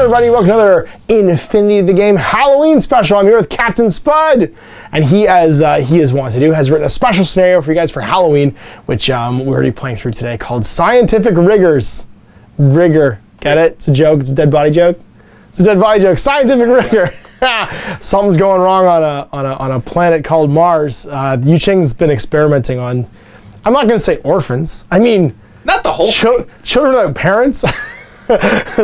everybody, welcome to another Infinity the Game Halloween Special. I'm here with Captain Spud, and he, as he wants to do, has written a special scenario for you guys for Halloween, which we're already playing through today, called Scientific Rigors. Rigor, get it? It's a joke, it's a dead body joke. It's a dead body joke, Scientific Rigor. Something's going wrong on a planet called Mars. Yu Jing's been experimenting on, I'm not gonna say orphans, I mean, not the whole children without parents.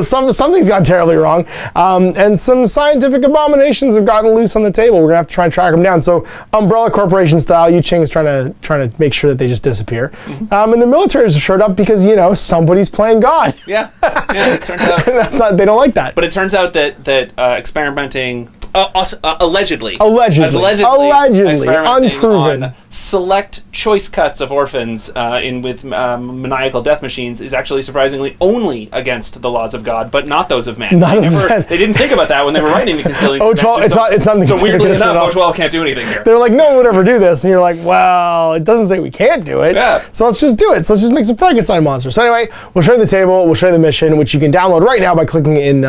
Something's gone terribly wrong, and some scientific abominations have gotten loose on the table. We're gonna have to try and track them down. So, Umbrella Corporation style, Yu Jing is trying to make sure that they just disappear. And the military has showed up because somebody's playing God. Yeah. It turns out they don't like that. But it turns out that experimenting. Allegedly, unproven, on select choice cuts of orphans with maniacal death machines is actually surprisingly only against the laws of God, but not those of man. They didn't think about that when they were writing the Concealing. O12, it's not. So weirdly enough, O12 can't do anything here. They're like, no one would ever do this, and you're like, well, it doesn't say we can't do it. Yeah. So let's just do it. So let's just make some Frankenstein monsters. So anyway, we'll show you the table. We'll show you the mission, which you can download right now by clicking in.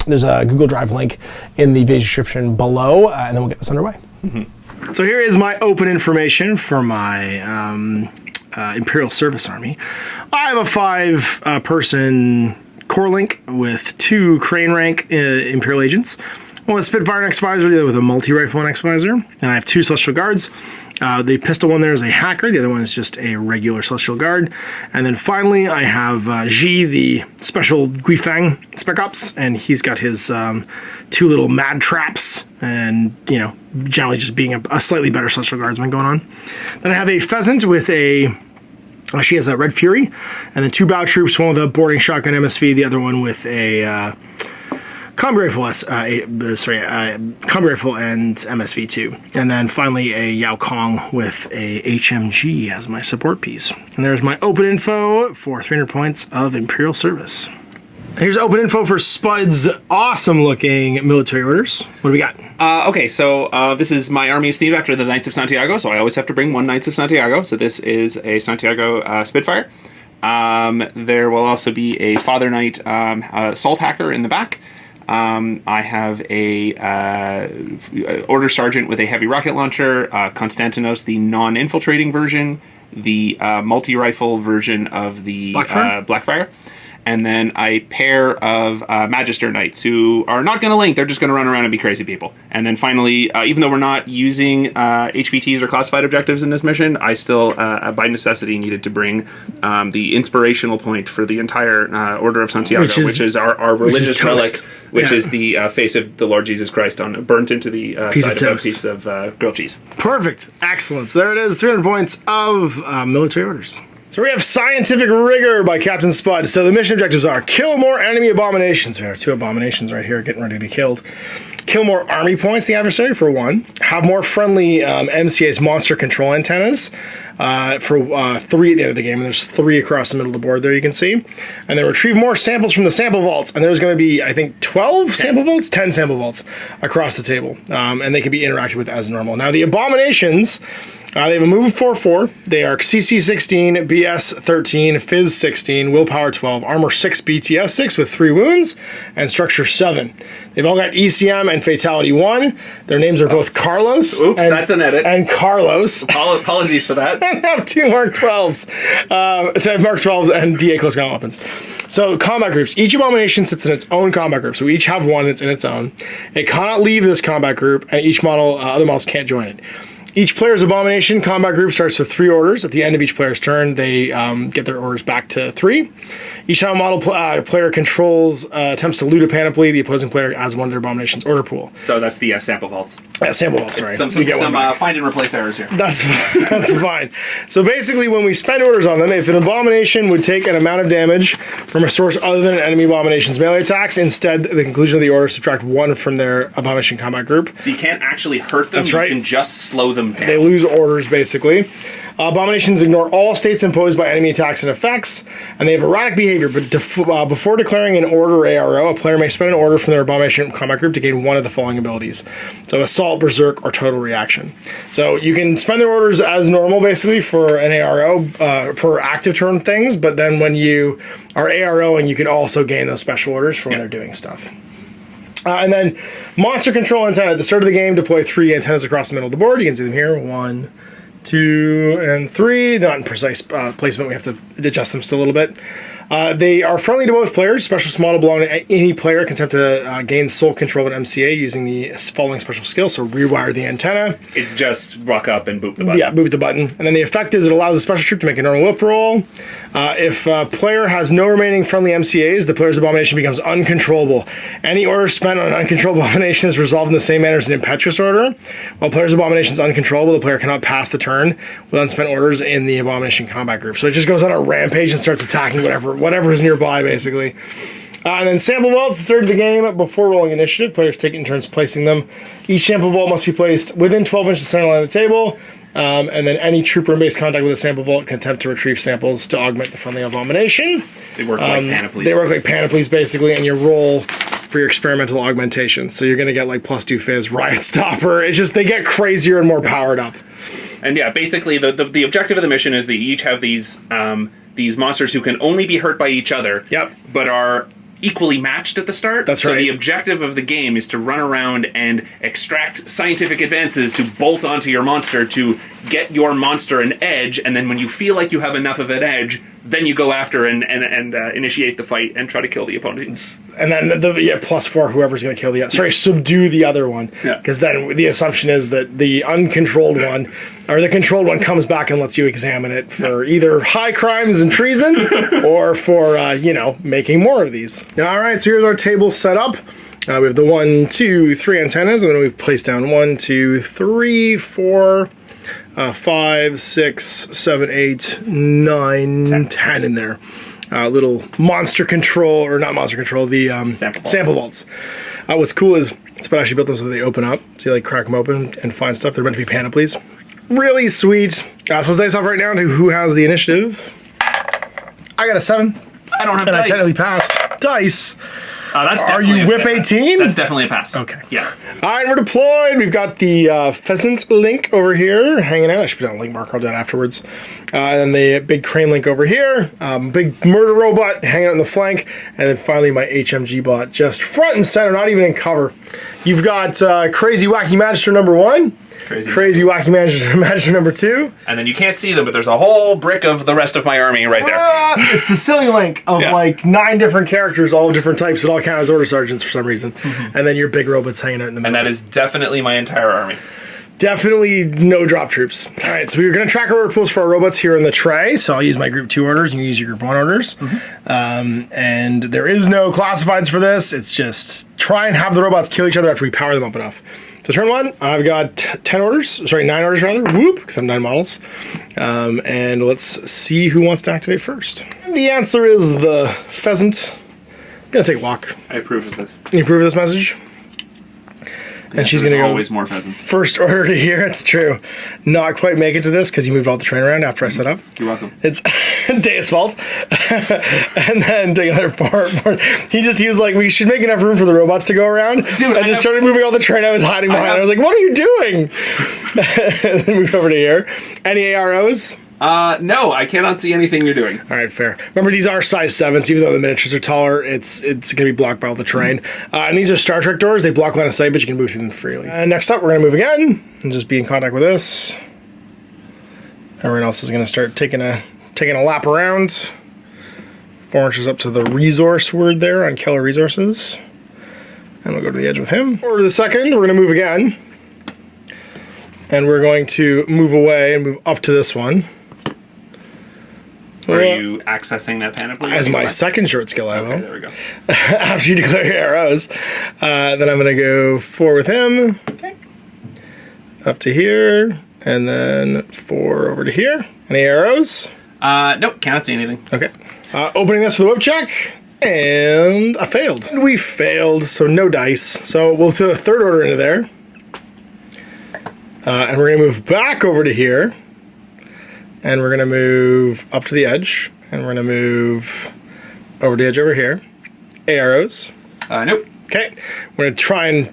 There's a Google Drive link in the video description below, and then we'll get this underway. So here is my open information for my Imperial Service Army. I have a 5-person core link with 2 crane rank Imperial agents, one with Spitfire and X-Visor, the other with a multi-rifle and X-Visor, and I have 2 Celestial Guards. The pistol one there is a hacker, the other one is just a regular Celestial Guard. And then finally I have Ji, the special Guifang Spec Ops, and he's got his 2 little mad traps and, generally just being a slightly better Celestial Guardsman going on. Then I have a Pheasant with she has a Red Fury, and then 2 Bow Troops, one with a boarding shotgun MSV, the other one with a combi rifle, combi rifle and MSV2. And then finally a Yao Kong with a HMG as my support piece. And there's my open info for 300 points of Imperial service. Here's open info for Spud's awesome looking military orders. What do we got? Okay, so this is my army is themed after the Knights of Santiago, so I always have to bring 1 Knights of Santiago. So this is a Santiago Spitfire. There will also be a Father Knight Salt Hacker in the back. I have a Order Sergeant with a heavy rocket launcher, Konstantinos, the non-infiltrating version, the multi-rifle version of the Blackfire, and then a pair of Magister Knights who are not going to link, they're just going to run around and be crazy people. And then finally, even though we're not using HVTs or classified objectives in this mission, I still, by necessity, needed to bring the inspirational point for the entire Order of Santiago, which is our religious relic, which is the face of the Lord Jesus Christ burnt into the side of a piece of grilled cheese. Perfect. Excellent. So there it is, 300 points of military orders. So we have Scientific Rigor by Captain Spud. So the mission objectives are kill more enemy abominations. There are 2 abominations right here getting ready to be killed. Kill more army points, the adversary, for 1. Have more friendly MCA's monster control antennas for 3 at the end of the game. And there's 3 across the middle of the board there, you can see. And then retrieve more samples from the sample vaults. And there's going to be, I think, 12 sample vaults? 10 sample vaults across the table. And they can be interacted with as normal. Now, the abominations... they have a move of 4/4. They are CC 16, BS 13, Phys 16, Willpower 12, Armor 6, BTS 6 with 3 wounds, and Structure 7. They've all got ECM and Fatality 1. Their names are both Carlos. Oops, that's an edit. And Carlos. Apologies for that. And have 2 Mark 12s. So I have Mark 12s and DA close combat weapons. So combat groups. Each abomination sits in its own combat group. So we each have one that's in its own. It cannot leave this combat group, and each model, other models can't join it. Each player's abomination combat group starts with 3 orders. At the end of each player's turn, they get their orders back to 3. Each time a model player controls attempts to loot a panoply, the opposing player adds 1 to their abomination's order pool. So that's the sample vaults. Sample vaults, sorry. Some find and replace errors here. That's fine. So basically, when we spend orders on them, if an abomination would take an amount of damage from a source other than an enemy abomination's melee attacks, instead, at the conclusion of the order, subtract 1 from their abomination combat group. So you can't actually hurt them. That's right. You can just slow them down. They lose orders, basically. Abominations ignore all states imposed by enemy attacks and effects, and they have erratic behavior, but before declaring an order or ARO, a player may spend an order from their abomination combat group to gain 1 of the following abilities. So Assault, Berserk, or Total Reaction. So you can spend their orders as normal, basically, for an ARO, for active turn things, but then when you are AROing, you can also gain those special orders for when they're doing stuff. And then monster control antenna. At the start of the game, deploy 3 antennas across the middle of the board. You can see them here. 1, 2, and 3. Not in precise placement. We have to adjust them still a little bit. They are friendly to both players. Special model belonging to any player can attempt to gain sole control of an MCA using the following special skill. So rewire the antenna. It's just walk up and boop the button. Yeah, boop the button. And then the effect is it allows a special troop to make a normal whip roll. If a player has no remaining friendly MCAs, the player's abomination becomes uncontrollable. Any order spent on an uncontrollable abomination is resolved in the same manner as an impetuous order. While player's abomination is uncontrollable, the player cannot pass the turn with unspent orders in the abomination combat group. So it just goes on a rampage and starts attacking whatever is nearby, basically. And then sample vaults, the start of the game, before rolling initiative, players take it in turns placing them. Each sample vault must be placed within 12 inches of the center line of the table. And then any trooper in base contact with a sample vault can attempt to retrieve samples to augment the friendly abomination. They work like panoplies. They work like panoplies, basically, and you roll for your experimental augmentation. So you're going to get like +2 Fizz, Riot Stopper. It's just, they get crazier and more powered up. And yeah, basically the objective of the mission is that you each have these monsters who can only be hurt by each other. Yep. But are equally matched at the start. That's right. So the objective of the game is to run around and extract scientific advances to bolt onto your monster to get your monster an edge, and then when you feel like you have enough of an edge, then you go after and initiate the fight and try to kill the opponents. And then +4, whoever's going to kill subdue the other one. Yeah. Because then the assumption is that the uncontrolled one, or the controlled one, comes back and lets you examine it for either high crimes and treason, or for, making more of these. All right, so here's our table set up. We have the 1, 2, 3 antennas, and then we've placed down 1, 2, 3, 4, 5, 6, 7, 8, 9, 10 in there. Little monster control, or not monster control, the sample vaults. What's cool is Spud actually built them so they open up. So you like crack them open and find stuff. They're meant to be panoplies. Really sweet. So let's dice off right now to who has the initiative. I got a 7. I don't have and dice. I technically passed. Dice. That's Are you whip 18? That's definitely a pass. Okay. Yeah. All right, we're deployed. We've got the pheasant link over here hanging out. I should put down a link marker. I'll do that afterwards. And then the big crane link over here. Big murder robot hanging out in the flank. And then finally my HMG bot just front and center, not even in cover. You've got Crazy Wacky Magister number 1. Crazy Wacky Magister number 2. And then you can't see them, but there's a whole brick of the rest of my army right there. It's the silly link of like 9 different characters, all different types that all count as order sergeants for some reason. And then your big robots hanging out in the middle. And that is definitely my entire army. Definitely no drop troops. All right, so we're going to track our order pools for our robots here in the tray. So I'll use my group 2 orders, and you use your group 1 orders. And there is no classifieds for this. It's just try and have the robots kill each other after we power them up enough. So turn 1, I've got 9 orders rather, whoop, because I have 9 models. And let's see who wants to activate first. And the answer is the pheasant. I'm gonna take a walk. I approve of this. You approve of this message? And she's gonna go always more pheasants. First order to here. It's true. Not quite make it to this because you moved all the train around after I set up. You're welcome. It's Deus' fault. And then take another 4. He was like, we should make enough room for the robots to go around. Dude, I just started moving all the train I was hiding behind. I was like, what are you doing? And then moved over to here. Any AROs? No, I cannot see anything you're doing. All right, fair. Remember, these are size 7s. Even though the miniatures are taller, it's going to be blocked by all the terrain. And these are Star Trek doors. They block line of sight, but you can move through them freely. Next up, we're going to move again and just be in contact with this. Everyone else is going to start taking a lap around. 4 inches up to the resource word there on Keller Resources. And we'll go to the edge with him. Order the second, we're going to move again. And we're going to move away and move up to this one. Are you accessing that panoply? As my second short skill, I will. Okay, there we go. After you declare your arrows. Then I'm going to go 4 with him. Okay. Up to here. And then 4 over to here. Any arrows? Nope, cannot see anything. Okay. Opening this with a whip check. And I failed. And we failed, so no dice. So we'll throw a third order into there. And we're going to move back over to here. And we're going to move up to the edge. And we're going to move over the edge over here. Arrows. Nope. Okay. We're going to try and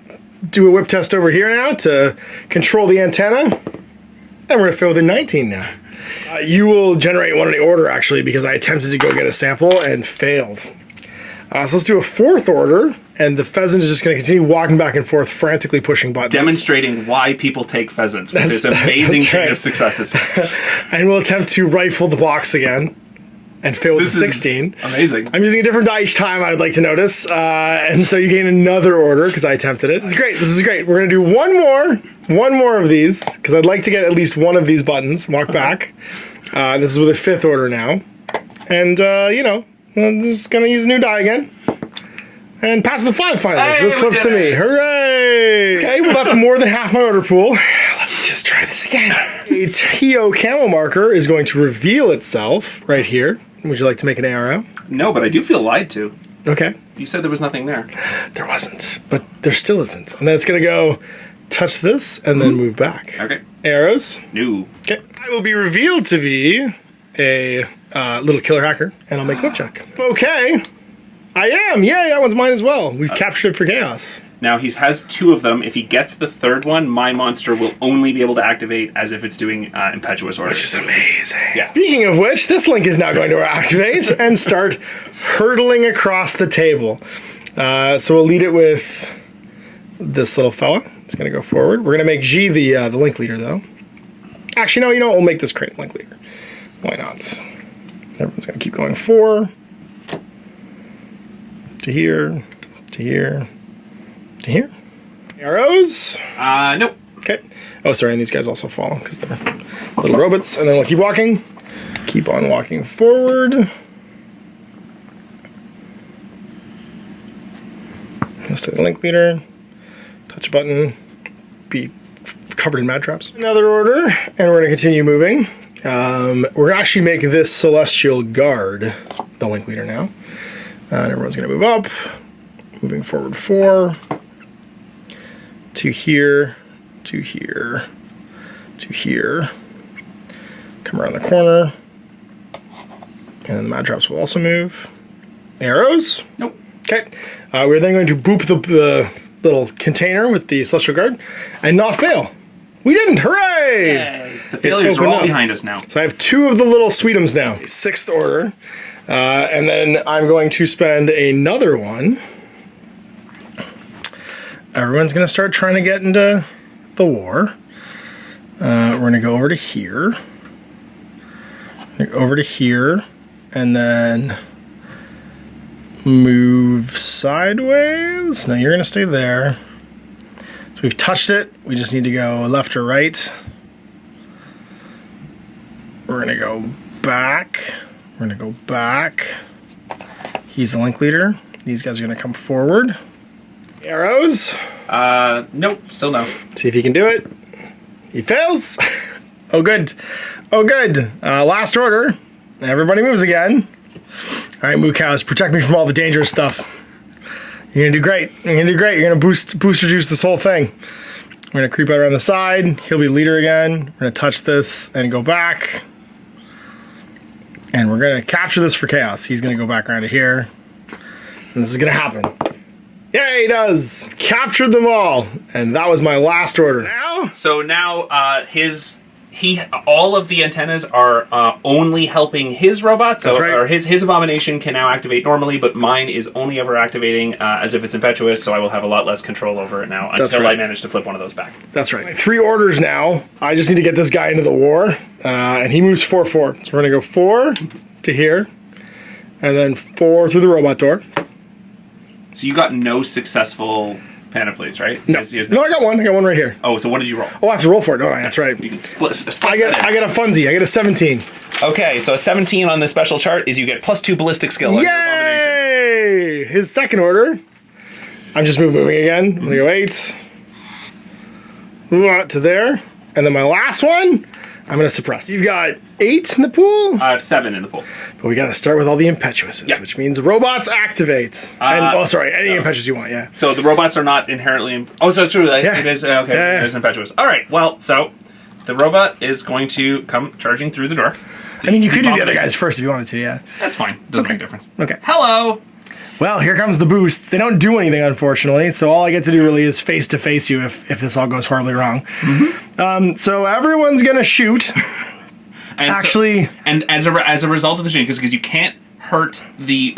do a whip test over here now to control the antenna. And we're going to fill within 19 now. You will generate one in the order, actually, because I attempted to go get a sample and failed. So let's do a 4th order. and the pheasant is just going to continue walking back and forth, frantically pushing buttons. Demonstrating why people take pheasants with this amazing chain of successes. And we'll attempt to rifle the box again. And fail with 16. Amazing. I'm using a different die each time, I'd like to notice. And so you gain another order because I attempted it. This is great. This is great. We're going to do one more of these because I'd like to get at least one of these buttons. Walk back. This is with a 5th order now. And, you know, I'm just going to use a new die again. And pass the 5 finally. Hey, this flips to me. Hooray! Okay, well, that's more than half my order pool. Let's just try this again. A TO camo marker is going to reveal itself right here. Would you like to make an arrow? No, but I do feel lied to. Okay. You said there was nothing there. There wasn't, but there still isn't. And then it's going to go touch this and then move back. Okay. Arrows? No. Okay. I will be revealed to be a little killer hacker, and I'll make a whip check. Okay. I am. Yeah, that one's mine as well. We've captured it for chaos. Now, he has 2 of them. If he gets the 3rd one, my monster will only be able to activate as if it's doing impetuous orders. Which is amazing. Yeah. Speaking of which, this link is now going to activate and start hurtling across the table. So we'll lead it with this little fella. It's going to go forward. We're going to make G the link leader, though. Actually, no, you know what? We'll make this Crate link leader. Why not? Everyone's going to keep going 4 to here, to here, to here. Arrows? Nope. Okay. Oh, sorry, and these guys also fall because they're little robots. And then we'll keep walking. Keep on walking forward. Let's take the link leader. Touch a button. Be covered in mad traps. Another order, and we're going to continue moving. We're going to actually make this Celestial Guard the link leader now. And everyone's going to move up. Moving forward 4. To here, to here, to here. Come around the corner. And the mad traps will also move. Arrows? Nope. Okay. We're then going to boop the little container with the Celestial Guard and not fail. We didn't! Hooray! Yay. The failures are all behind us now. So I have 2 of the little sweetums now. 6th order. And then I'm going to spend another one. Everyone's going to start trying to get into the war. We're going to go over to here. Over to here. And then move sideways. No, you're going to stay there. So we've touched it. We just need to go left or right. We're going to go back. We're going to go back. He's the link leader. These guys are going to come forward. Arrows? Nope, still no. See if he can do it. He fails. Oh, good. Oh, good. Last order. Everybody moves again. All right, Moo Cows, protect me from all the dangerous stuff. You're going to do great. You're going to do great. You're going to booster juice this whole thing. We're going to creep out around the side. He'll be leader again. We're going to touch this and go back. And we're going to capture this for chaos. He's going to go back around to here. And this is going to happen. Yeah, he does. Captured them all. And that was my last order. Now? So now all of the antennas are only helping his robot. So That's right. or his abomination can now activate normally, but mine is only ever activating as if it's impetuous, so I will have a lot less control over it now until I manage to flip one of those back. That's right. 3 orders now. I just need to get this guy into the war. And he moves 4-4. So we're going to go 4 to here. And then 4 through the robot door. So you got no successful panoplies, right? No. No, I got one. I got one right here. Oh, so what did you roll? Oh, I have to roll for it, don't I? That's right. You can split I get a funsy. I get a 17. Okay, so a 17 on this special chart is you get +2 ballistic skill on your abomination. Yay! His second order. I'm just moving again. I'm going to go 8. Move on to there. And then my last one, I'm going to suppress. You've got 8 in the pool? I have 7 in the pool. But we got to start with all the impetuouses, which means robots activate. Any impetuous you want, yeah. So the robots are not inherently... Oh, so it's true. It is, okay, Yeah. it is impetuous. All right, well, so the robot is going to come charging through the door. I mean, you could do the other guys first if you wanted to, yeah. That's fine. Doesn't make a difference. Okay. Hello! Well, here comes the boosts. They don't do anything, unfortunately, so all I get to do really is face-to-face you if this all goes horribly wrong. Mm-hmm. So everyone's going to shoot. And actually... and as a result of the shooting, because you can't hurt the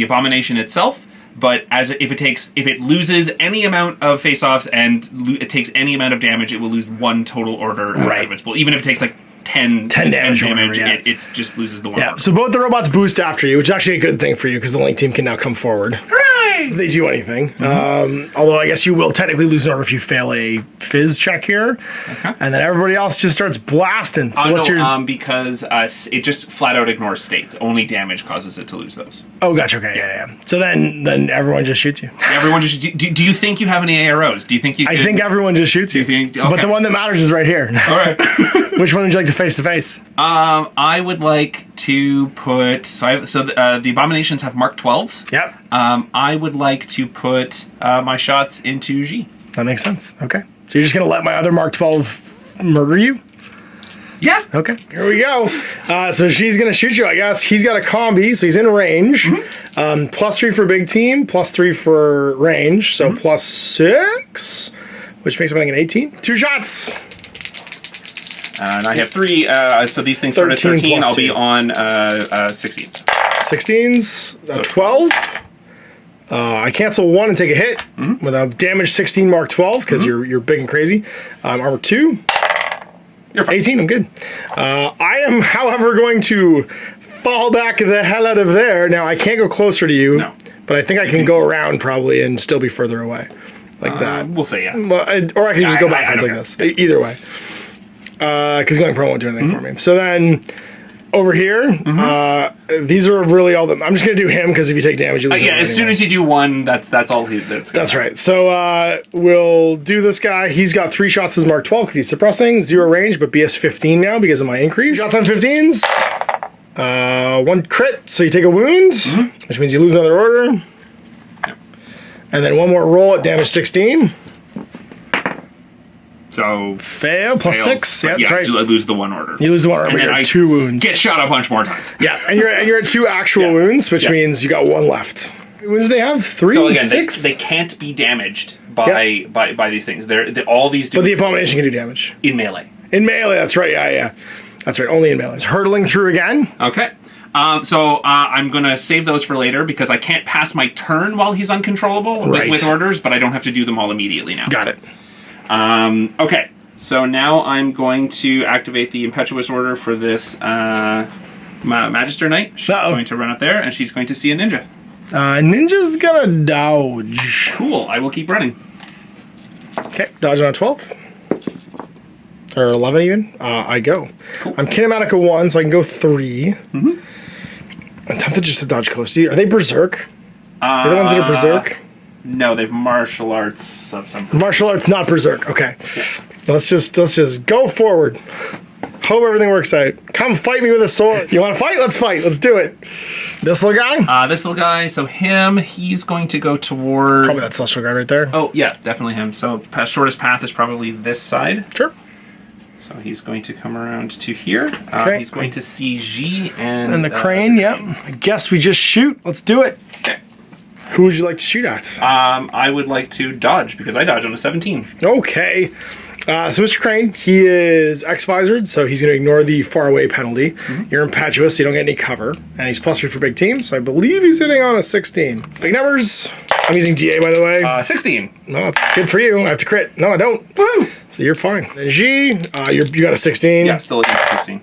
abomination itself, but if it loses any amount of face-offs and it takes any amount of damage, it will lose 1 total order out of its pool. Even if it takes like 10 damage, it just loses the 1 order. So both the robots boost after you, which is actually a good thing for you because the Link team can now come forward. Hooray! If they do anything. Although I guess you will technically lose an order if you fail a Fizz check here. Okay. And then everybody else just starts blasting. So what's your... because it just flat out ignores states. Only damage causes it to lose those. Oh, gotcha. Okay, yeah. So then everyone just shoots you. Everyone just... Do you think you have any AROs? Do you think you could... I think everyone just shoots you. Okay. But the one that matters is right here. All right. Which one would you like to face-to-face? I would like to put... the Abominations have Mark 12s. Yep. I would like to put my shots into G. That makes sense. Okay. So you're just going to let my other Mark 12 murder you? Yeah. Okay. Here we go. So she's going to shoot you, I guess. He's got a combi, so he's in range. +3 for big team, +3 for range. So +6, which makes him like an 18. 2 shots. And I have 3, so these things start at 13. I'll be on 16s. 16s, 12. I cancel 1 and take a hit with a damage 16 Mark 12 because you're big and crazy. Armor 2. You're fine. 18, I'm good. I am, however, going to fall back the hell out of there. Now, I can't go closer to you, but I think I can go around probably and still be further away. Like that. We'll say, yeah. Well, or I can just go backwards like this. Either way. Because going pro won't do anything for me. So then, over here, these are really all the... I'm just going to do him, because if you take damage, you lose yeah, as soon as you do 1, that's all he... That's right. So, we'll do this guy. He's got 3 shots as Mark 12, because he's suppressing. 0 range, but BS 15 now, because of my increase. Shots on 15s. 1 crit, so you take a wound, which means you lose another order. And then 1 more roll at damage 16. So fail +6. Yeah, that's right. You lose the 1 order. You lose the 1 order. But you have 2 wounds. Get shot a bunch more times. Yeah, and you're at 2 actual wounds, which means you got 1 left. How many wounds do they have? 3. So again, 6. They can't be damaged by these things. All these do. But the Abomination can do damage in melee. In melee, that's right. Yeah. That's right. Only in melee. It's hurtling through again. Okay. So I'm going to save those for later because I can't pass my turn while he's uncontrollable with orders, but I don't have to do them all immediately now. Got it. Okay, so now I'm going to activate the Impetuous Order for this Magister Knight. She's going to run up there, and she's going to see a ninja. Ninja's gonna dodge. Cool, I will keep running. Okay, dodging on 12. Or 11 even. I go. Cool. I'm kinematic of 1, so I can go 3. I'm tempted just to dodge close to you. Are they Berserk? Are they the ones that are Berserk? No, they've martial arts of some kind. Martial arts, not Berserk. Okay. Yeah. Let's just go forward. Hope everything works out. Come fight me with a sword. You want to fight? Let's fight. Let's do it. This little guy? This little guy. So he's going to go toward... Probably that celestial guard right there. Oh, yeah, definitely him. So shortest path is probably this side. Sure. So he's going to come around to here. Okay. He's going to see G and... And the crane, yep. I guess we just shoot. Let's do it. Okay. Who would you like to shoot at? I would like to dodge, because I dodge on a 17. Okay. So Mr. Crane, he is X-Visored, so he's going to ignore the far-away penalty. You're impetuous, so you don't get any cover. And he's +3 for big team, so I believe he's hitting on a 16. Big numbers. I'm using DA, by the way. 16. No, it's good for you. I have to crit. No, I don't. Woo! So you're fine. Then G, you got a 16. Yeah, still against 16.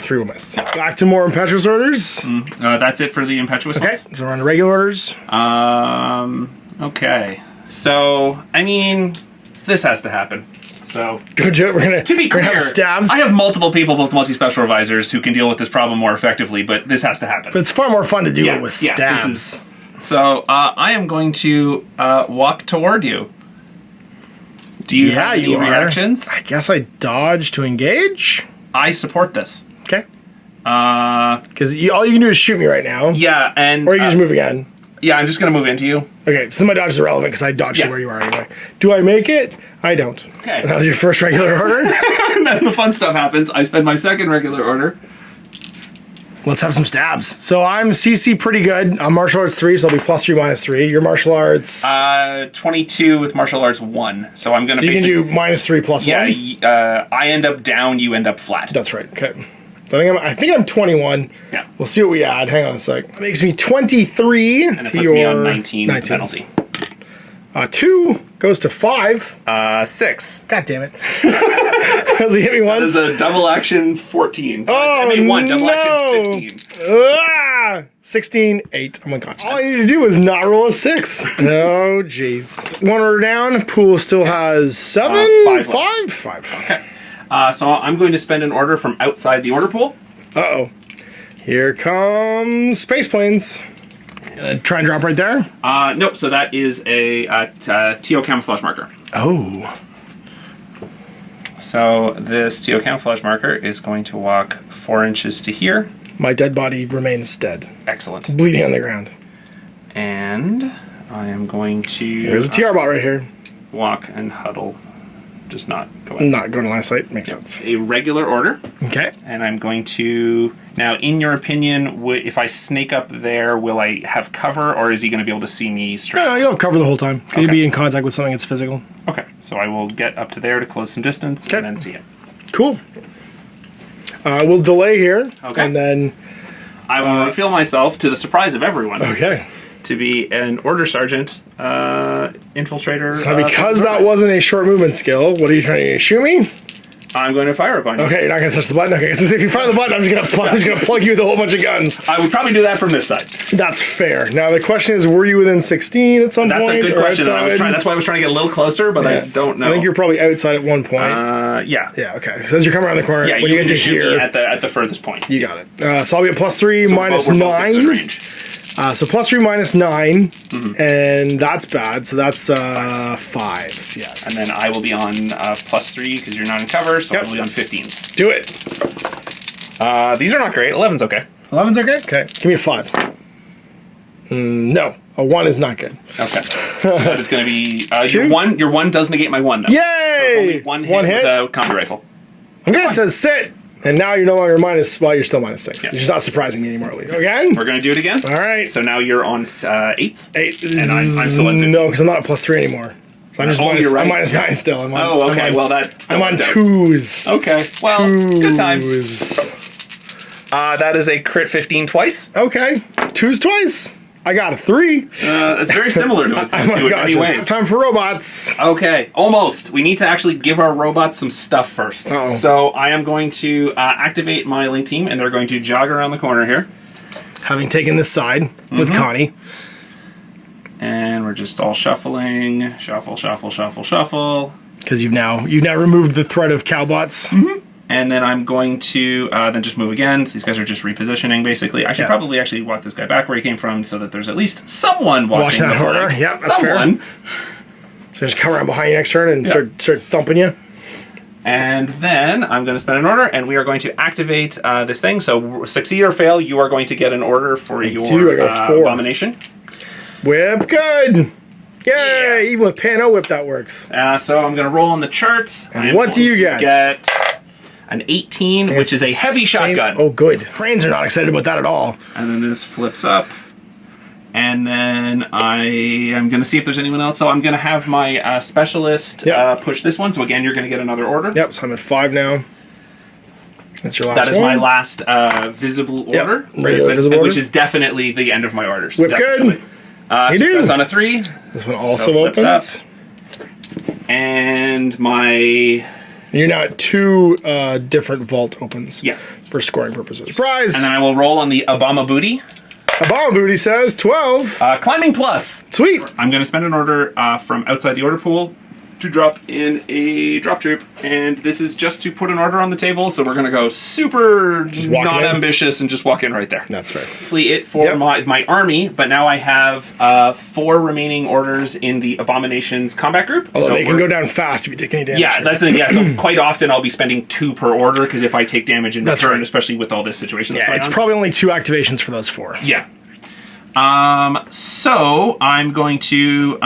3 will miss. Back to more impetuous orders. That's it for the impetuous ones. So we're on regular orders. Okay. So, I mean, this has to happen. So, go do it. We're gonna, to be clear, have stabs. I have multiple people with multi-special revisors who can deal with this problem more effectively, but this has to happen. But it's far more fun to deal it with stabs. So, I am going to walk toward you. Do you have any reactions? I guess I dodge to engage. I support this. Okay. Because all you can do is shoot me right now. Yeah, and... Or you can just move again. Yeah, I'm just going to move into you. Okay, so then my dodge is irrelevant because I dodged to where you are anyway. Do I make it? I don't. Okay. And that was your first regular order? And then the fun stuff happens. I spend my second regular order. Let's have some stabs. So I'm CC pretty good. I'm martial arts 3, so I'll be +3 -3. Your martial arts... 22 with martial arts 1. So I'm going to you can do -3 +1? Yeah, I end up down, you end up flat. That's right, okay. So I think I'm 21. Yeah. We'll see what we add. Hang on a sec. That makes me 23 and it puts me on 19 with the penalty. 2 goes to 5. 6. God damn it. Has he hit me once? That is a double action 14. Oh, MA1, double no. action 15. 16, 8. I'm unconscious. All I need to do is not roll a 6. No, jeez. One order down. Pool still has 7? 5. Okay. So I'm going to spend an order from outside the order pool. Uh-oh. Here comes Space Planes. Try and drop right there? Nope, so that is a TO camouflage marker. Oh. So this TO camouflage marker is going to walk 4 inches to here. My dead body remains dead. Excellent. Bleeding on the ground. And I am going to... There's a TR bot right here. Walk and huddle. Just not go in. Not going to line of sight. Makes sense. A regular order. Okay. And I'm going to... Now, in your opinion, if I snake up there, will I have cover, or is he going to be able to see me straight? No, you'll have cover the whole time. Okay. You'll be in contact with something that's physical. Okay. So I will get up to there to close some distance and then see him. Cool. We'll delay here. Okay. And then... I will reveal myself, to the surprise of everyone, to be an order sergeant, infiltrator. So because that wasn't a short movement skill, what are you trying to shoot me? I'm going to fire upon you. Okay, you're not going to touch the button. Okay, so if you fire the button, I'm just going to plug you with a whole bunch of guns. I would probably do that from this side. That's fair. Now the question is, were you within 16 at some point? That's a good question. That's why I was trying to get a little closer, but I don't know. I think you're probably outside at one point. Yeah. Yeah. Okay. So as you're coming around the corner, yeah, when you get to shoot here, me at the furthest point. you got it. So I'll be at +3, minus 9. So +3, minus 9, and that's bad. So that's 5s, yes. And then I will be on +3 because you're not in cover, so I'll be on 15s. Do it. These are not great. 11's okay. 11's okay? Okay. Give me a 5. No. A 1 is not good. Okay. So that is going to be... your 1 does negate my 1, though. Yay! So it's only one hit with a combi rifle. Okay, it says sit. And now you're no longer minus... Well, you're still minus 6. Yeah. You're just not surprising me anymore, at least. Again? We're going to do it again. All right. So now you're on 8s? 8. And I'm still at 15. No, because I'm not at +3 anymore. So I'm just I'm minus 9 still. I'm on, I'm on 2s. Okay. Well, good times. That is a crit 15 twice. Okay. 2s twice. I got a 3. It's very similar to it. Anyway. Time for robots. Okay, almost. We need to actually give our robots some stuff first. Uh-oh. So I am going to activate my link team, and they're going to jog around the corner here. Having taken this side with Connie. And we're just all shuffling. Shuffle, shuffle, shuffle, shuffle. Because you've now removed the threat of cowbots. And then I'm going to then just move again. So these guys are just repositioning, basically. I should probably actually walk this guy back where he came from so that there's at least someone watching that order. Yep, that's fair. So just come around behind you next turn and start thumping you. And then I'm going to spend an order, and we are going to activate this thing. So succeed or fail, you are going to get an order for your abomination. Whip, good. Yay! Even with Pano Whip, that works. So I'm going to roll on the chart. And what do you get? An 18, which is a heavy shotgun. Oh, good. Cranes are not excited about that at all. And then this flips up. And then I am going to see if there's anyone else. So I'm going to have my specialist push this one. So again, you're going to get another order. Yep, so I'm at 5 now. That's your last one. That is my last visible order. Regular visible order. Which is definitely the end of my orders. Whip good. Success on a 3. This one also opens. Up. And my... You're now at 2 different vault opens. Yes. For scoring purposes. Surprise! And then I will roll on the Obama Booty. Obama Booty says 12. Climbing plus. Sweet. I'm going to spend an order from outside the order pool to drop in a drop troop. And this is just to put an order on the table. So we're going to go super not ambitious and just walk in right there. That's right. It for my army, but now I have 4 remaining orders in the Abominations combat group. Although they can go down fast if you take any damage. Yeah, that's the thing. Yeah, so quite often I'll be spending 2 per order because if I take damage in return, especially with all this situation. Yeah, it's probably only 2 activations for those 4. Yeah. So I'm going to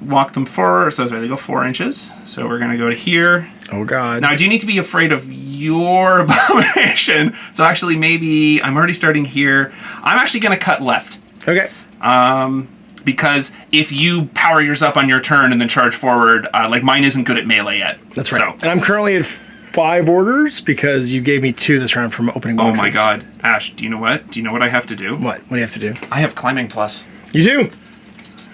walk them forward. So they go 4 inches. So we're going to go to here. Oh God! Now I do need to be afraid of your abomination. So actually, maybe I'm already starting here. I'm actually going to cut left. Okay. Because if you power yours up on your turn and then charge forward, like mine isn't good at melee yet. That's right. So. And I'm currently at 5 orders because you gave me 2 this round from opening boxes. Oh my god. Ash, do you know what? Do you know what I have to do? What? What do you have to do? I have climbing plus. You do?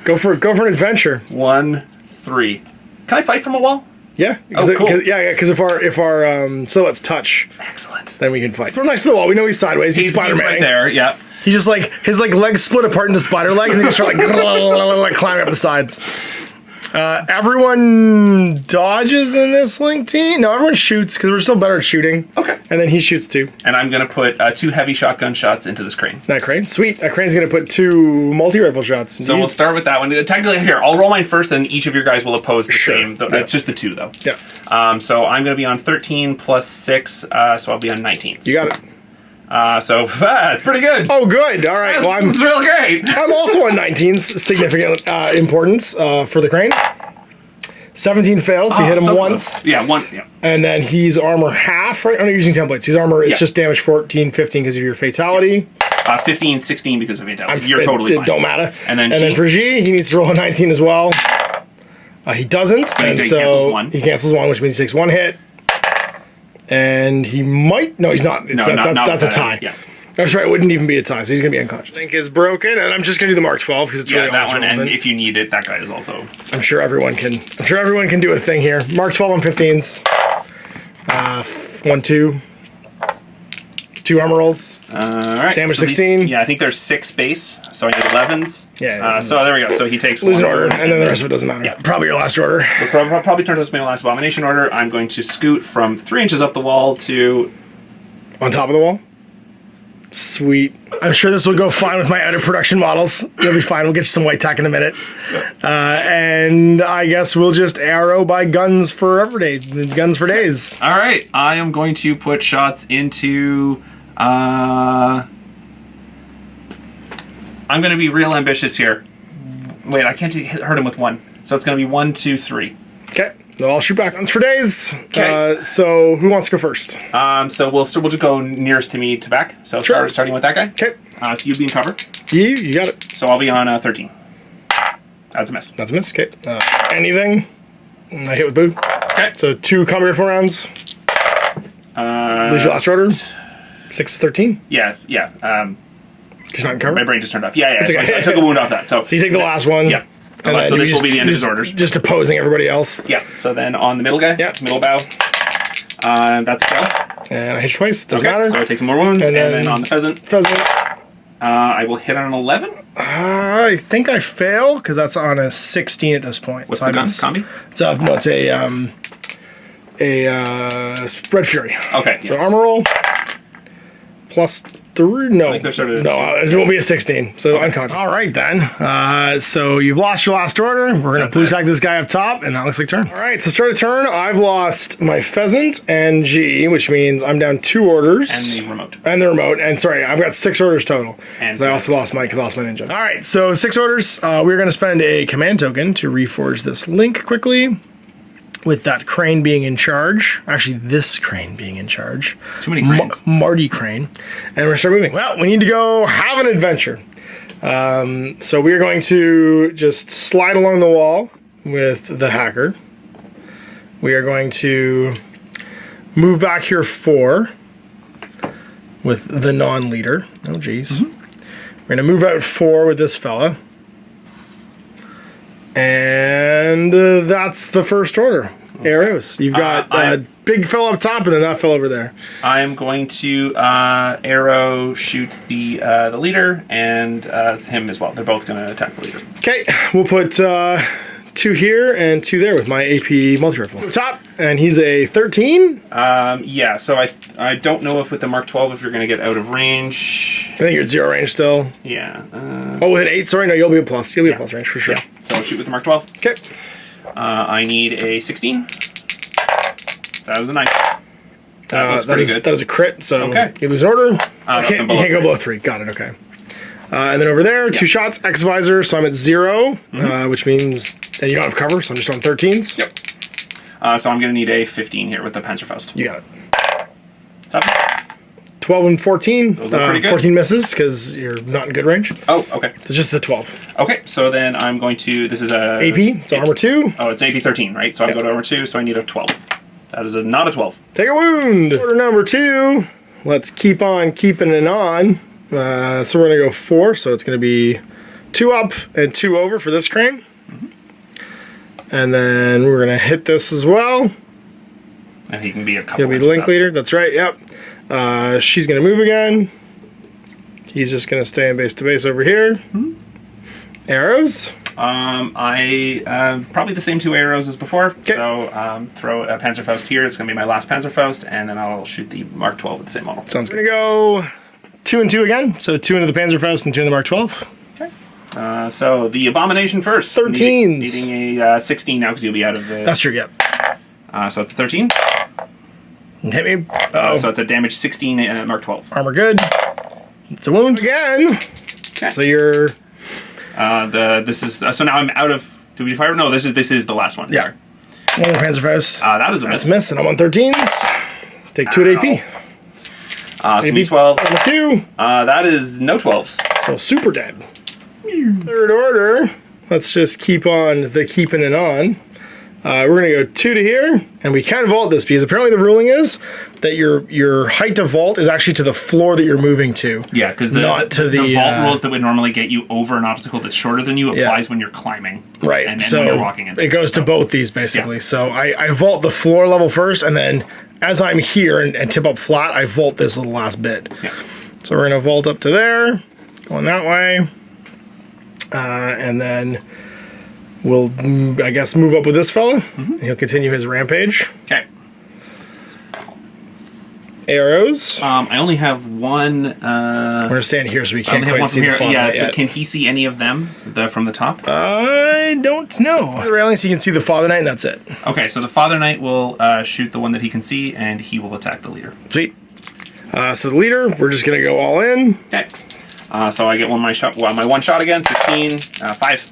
Go for an adventure. 1, 3. Can I fight from a wall? Yeah. Oh, cool. Because if our silhouettes touch, excellent, then we can fight. From next to the wall, we know he's sideways. He's Spider-Man. He's right there, yeah. He just like, his like legs split apart into spider legs and he just start like climbing up the sides. Everyone dodges in this link team. No, everyone shoots because we're still better at shooting. Okay. And then he shoots too. And I'm going to put 2 heavy shotgun shots into this crane. That crane? Sweet. That crane's going to put 2 multi-rifle shots. So we'll start with that one. Technically, here, I'll roll mine first, and each of your guys will oppose the same. Yep. It's just the 2, though. Yeah. So I'm going to be on 13 plus 6, so I'll be on 19. You got it. It's pretty good. Oh, good. All right. Well, it's real great. I'm also on 19's significant importance for the crane. 17 fails. You hit him once. Close. Yeah, 1. Yeah. And then he's armor half, right? I'm not using templates. He's armor, it's just damage 14, 15 because of your fatality. 15, 16 because of fatality. You're totally fine. It don't matter. And then for G, he needs to roll a 19 as well. He doesn't. And so he cancels 1. He cancels 1, which means he takes 1 hit. And he might... No, he's not. That's a tie. Yeah. That's right. It wouldn't even be a tie, so he's going to be unconscious. Link is broken, and I'm just going to do the Mark 12 because it's really all that one. relevant. And if you need it, that guy is also... I'm sure everyone can do a thing here. Mark 12 on 15s. 1, 2. 2 armor rolls. All right. Damage 16. I think there's 6 base, so I need 11s. Yeah. So there we go. So he takes lose 1 an order, and then the rest of it doesn't matter. Yeah. Probably your last order. We'll probably turn to my last Abomination order. I'm going to scoot from 3 inches up the wall to... On top of the wall? Sweet. I'm sure this will go fine with my out of production models. You'll be fine. We'll get you some white tack in a minute. And I guess we'll just arrow by guns for guns for days. All right. I am going to put shots into... I'm going to be real ambitious here. Wait, I can't hurt him with 1. So it's going to be 1, 2, 3. Okay. So I'll shoot back. Guns for days. Okay. So who wants to go first? So we'll just go nearest to me to back. So starting with that guy. Okay. So you'd be in cover. You got it. So I'll be on 13. That's a miss. That's a miss. Okay. Anything? I hit with boo. Okay. So 2 combat rifle rounds. Lose your last order. 6 13. Yeah. Because not in cover. My brain just turned off. Yeah. Okay. So I took a wound off that. So you take the last one. Yeah. And so this will be the end of his orders. Just opposing everybody else. Yeah. So then on the middle guy. Yeah. Middle bow. That's a fail. And I hit twice. Doesn't matter. So I take some more wounds. And then on the pheasant. I will hit on an 11. I think I fail because that's on a 16 at this point. What's the gun? Combi? It's a Spread Fury. Okay. So armor roll plus 3. No, I think they're sort of it will be a 16. So unconscious. All right then. So you've lost your last order. We're gonna blue tag this guy up top, and that looks like turn. All right. So start a turn. I've lost my pheasant and G, which means I'm down 2 orders. And the remote. And sorry, I've got 6 orders total. And I also lost my ninja. All right. So 6 orders. We're gonna spend a command token to reforge this link quickly. With that crane being in charge. Actually, this crane being in charge. Too many cranes. Marty crane. And we're going to start moving. Well, we need to go have an adventure. So we are going to just slide along the wall with the hacker. We are going to move back here 4 with the non-leader. Oh, geez. We're going to move out 4 with this fella. And that's the first order. Arrows. You've got a big fellow up top and then that fellow over there. I'm going to arrow shoot the leader and him as well. They're both going to attack the leader. Okay, we'll put 2 here and 2 there with my AP multi-rifle. Top, and he's a 13. Yeah. So I don't know if with the Mark 12 if you're going to get out of range. I think you're at 0 range still. Yeah. With an 8. Sorry, no, you'll be a plus. You'll be a plus range for sure. Yeah. So I'll shoot with the Mark 12. Okay. I need a 16. That was a 9. That is a crit, so you lose an order. You can't go below 3. Got it, okay. And then over there, 2 shots, X visor, so I'm at 0, which means that you don't have cover, so I'm just on 13s. Yep. So I'm going to need a 15 here with the Panzerfaust. You got it. 7. 12 and 14. Those are pretty good. 14 misses because you're not in good range. Oh, okay. So just the 12. Okay, so then I'm going to, this is a... AP, it's armor 2. Oh, it's AP 13, right? So I go to armor 2, so I need a 12. That is not a 12. Take a wound. Order number 2. Let's keep on keeping it on. So we're gonna go 4. So it's gonna be 2 up and 2 over for this crane. And then we're gonna hit this as well. And he can be a couple. He'll be the link leader. That's right. Yep. She's gonna move again. He's just gonna stay in base to base over here. Arrows. I probably the same 2 arrows as before. Okay. So throw a Panzerfaust here. It's gonna be my last Panzerfaust, and then I'll shoot the Mark 12 with the same model. Sounds good. We're gonna go 2 and 2 again. So 2 into the Panzerfaust and 2 into the Mark 12. Okay. So the Abomination first. 13s. Needing a 16 now because you'll be out of the. That's true. Yep. So it's a 13. Hit me. So it's a damage 16 and Mark 12. Armor good. It's a wound again. Okay. So you're. This is so now I'm out of. Do we fire? No, this is the last one. Yeah. One of the Panzerfaust. That is a That's miss. a miss, and I'm on 13s. Take 2 at AP. So me 12. On the 2. That is no 12s. So super dead. Third order. Let's just keep on the keeping it on. We're gonna go 2 to here, and we can vault this because apparently the ruling is that your height to vault is actually to the floor that you're moving to. Yeah, because the vault rules that would normally get you over an obstacle that's shorter than you applies when you're climbing. Right. And so when you're walking in. It goes to both these basically. Yeah. So I vault the floor level first, and then as I'm here and tip up flat, I vault this little last bit. Yeah. So we're gonna vault up to there, going that way, and then we'll, I guess, move up with this fella, and he'll continue his rampage. Okay. Arrows. I only have one. We're gonna stand here so we can't quite see the font yet. Can he see any of them from the top? I don't know. The railing, so you can see the Father Knight, and that's it. Okay, so the Father Knight will shoot the one that he can see, and he will attack the leader. Sweet. So the leader, we're just gonna go all in. Okay. So I get my one shot again. 16. 5.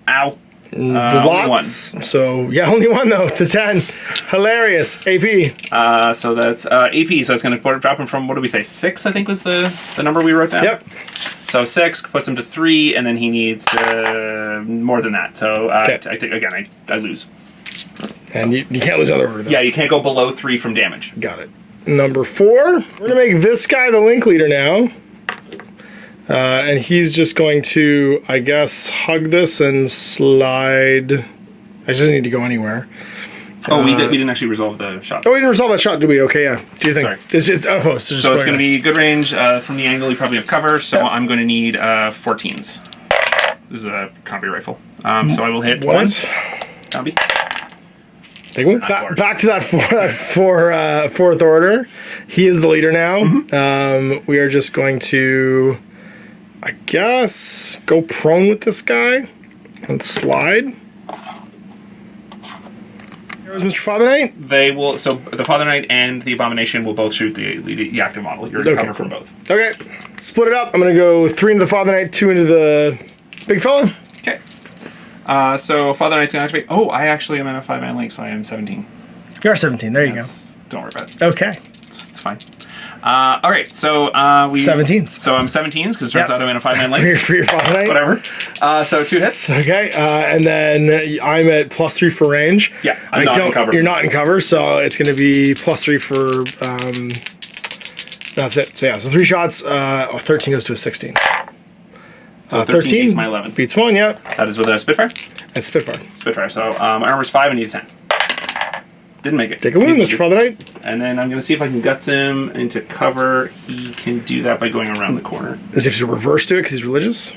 Ow. Lots. Only 1. So yeah, only 1 though. The 10. Hilarious. AP. So that's AP. So it's going to drop him from, what did we say, 6? I think was the number we wrote down. Yep. So 6 puts him to 3, and then he needs more than that. So I think again I lose. And you can't lose another order though. Yeah, you can't go below 3 from damage. Got it. Number 4. We're gonna make this guy the link leader now. And he's just going to, I guess, hug this and slide. I just need to go anywhere. Oh, we didn't actually resolve the shot. Oh, we didn't resolve that shot, did we? Okay, yeah. Do you think? Sorry. It's outpost. So it's going to be good range from the angle. You probably have cover, so I'm going to need 14s. This is a combi rifle. So I will hit once. Combi. Take one. Back to that fourth order. He is the leader now. We are just going to, I guess, go prone with this guy and slide. Here's Mr. Father Knight. They will. So the Father Knight and the Abomination will both shoot the active model. You're in cover from both. Okay. Split it up. I'm going to go 3 into the Father Knight, 2 into the big fella. Okay. So Father Knight's going to activate. Oh, I actually am in a 5-man link, so I am 17. You are 17. There you go. Don't worry about it. Okay. It's fine. All right, so we 17s. So I'm 17s because it turns out I'm in a 5-man link. For your Father Knight. Whatever. So 2 hits. Okay, and then I'm at +3 for range. Yeah, I'm not in cover. You're not in cover, so it's going to be +3 for. That's it. So yeah, so 3 shots. 13 goes to a 16. So 13 beats my 11. Beats 1. Yeah. That is with a Spitfire. That's Spitfire. Spitfire. So my armor's 5. I need a 10. Didn't make it. Take a wound, Mr. Father Knight. And then I'm going to see if I can guts him into cover. He can do that by going around the corner. As if to reverse to it because he's religious.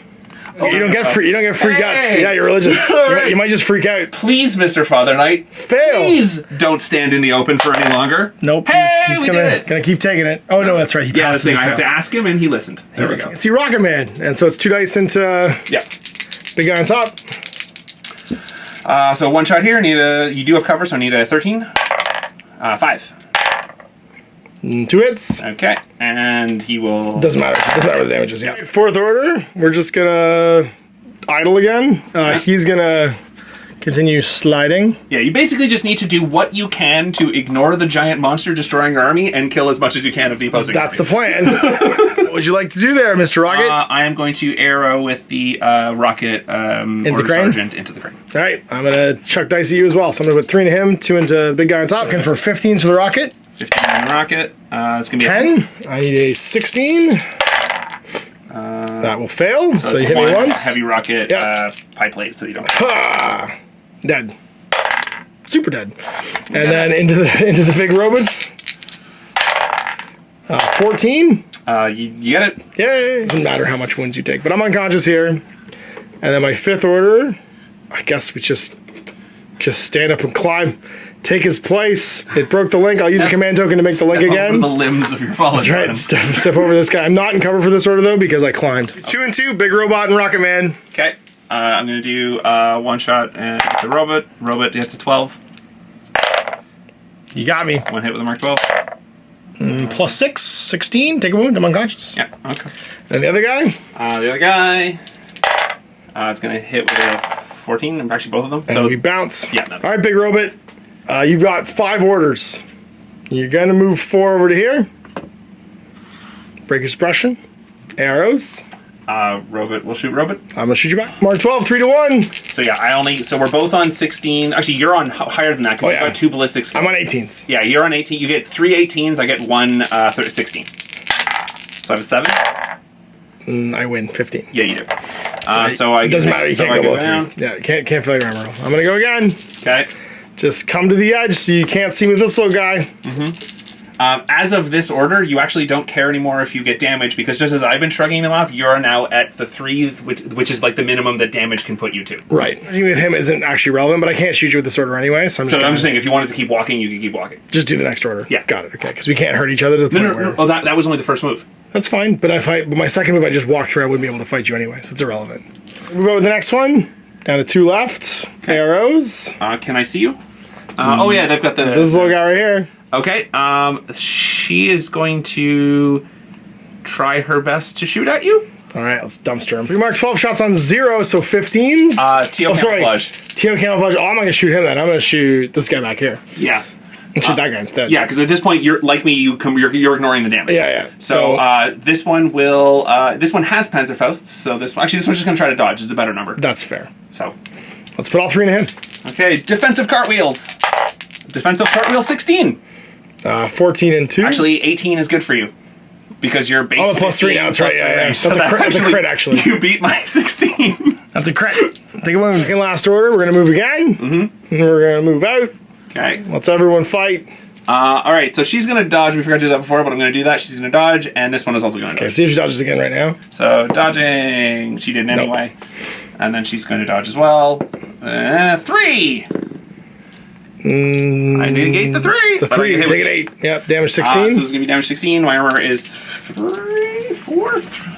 Oh, you don't get free guts. Yeah, you're religious. Right. You might just freak out. Please, Mr. Father Knight. Fail. Please don't stand in the open for any longer. Nope. Hey, he's we did it. Gonna keep taking it. Oh no, that's right. He yeah, that's the thing. I have fail. to ask him, and he listened. There we go. See, Rocket Man, and so it's 2 dice into big guy on top. So 1 shot here. You do have cover, so I need a 13. 5. 2 hits. Okay, and he will. Doesn't matter. Doesn't matter what the damage is. Yeah. 4th order. We're just gonna idle again. He's gonna continue sliding. Yeah, you basically just need to do what you can to ignore the giant monster destroying your army and kill as much as you can of the opposing. That's army. the plan. What would you like to do there, Mr. Rocket? I am going to arrow with the rocket order sergeant into the crane. All right, I'm going to chuck dice at you as well. So I'm going to put 3 into him, 2 into the big guy on top. Looking for 15s for the rocket. 15 on the rocket. It's going to be 10. I need a 16. That will fail. So you hit me once. Heavy rocket pie plate, so you don't. Dead. Super dead. And then into the big robots. 14. You get it. Yay. Doesn't matter how much wounds you take, but I'm unconscious here. And then my 5th order, I guess we just stand up and climb. Take his place. It broke the link. I'll use a command token to make the link again. Over the limbs of your fallen. That's right. Step over this guy. I'm not in cover for this order though because I climbed. 2 and 2, big robot and rocket man. Okay. I'm gonna do 1 shot at the robot. Robot hits a 12. You got me. 1 hit with a Mark 12. Plus 6, 16. Take a wound. I'm unconscious. Yeah. Okay. And the other guy. The other guy. It's gonna hit with a 14. And actually both of them. And so we bounce. Yeah. No. All right, big robot. You've got 5 orders. You're gonna move 4 over to here. Break expression. Arrows. Robot will shoot robot. I'm gonna shoot you back. Mark 12, 3 to 1. So yeah, so we're both on 16. Actually, you're on higher than that because you've got 2 ballistic skills. I'm on 18s. Yeah, you're on 18. You get 3 18s. I get 1 16. So I have a 7. I win 15. Yeah, you do. So I doesn't matter. You can't go down. 3. Yeah, you can't fail your armor roll. I'm gonna go again. Okay. Just come to the edge so you can't see me with this little guy. As of this order, you actually don't care anymore if you get damage because just as I've been shrugging them off, you're now at the 3, which is like the minimum that damage can put you to. Right. Shooting with him isn't actually relevant, but I can't shoot you with this order anyway, so I'm just saying if you wanted to keep walking, you could keep walking. Just do the next order. Yeah. Got it. Okay, because we can't hurt each other to the point where... Oh, that was only the first move. That's fine, but but my second move I just walked through, I wouldn't be able to fight you anyway, so it's irrelevant. Move over to the next one. Down to 2 left. Okay. Arrows. Can I see you? Oh yeah, they've got this little guy right here. Okay, she is going to try her best to shoot at you. All right, let's dumpster him. We marked 12 shots on 0, so 15s. Teal camouflage. Teal camouflage. Oh, I'm not gonna shoot him then. I'm gonna shoot this guy back here. Yeah. And shoot that guy instead. Yeah, because at this point, you're like me. You're ignoring the damage. Yeah. So this one will. This one has Panzerfaust. So this one's just gonna try to dodge. It's a better number. That's fair. So let's put all 3 into him. Okay, defensive cartwheels. Defensive cartwheel 16. 14 and 2. Actually, 18 is good for you. Because you're basically... Oh, plus 3 now, that's right. Yeah. So that's a crit, actually. You beat my 16. That's a crit. Take a move in last order. We're going to move again. And we're going to move out. Okay. Let's everyone fight. All right, so she's going to dodge. We forgot to do that before, but I'm going to do that. She's going to dodge, and this one is also going to dodge. Okay, see if she dodges again right now. So, dodging. She didn't anyway. And then she's going to dodge as well. 3! I negate the 3. The 3, take an 8. Yep, damage 16. So this is going to be damage 16. My armor is 3, 4.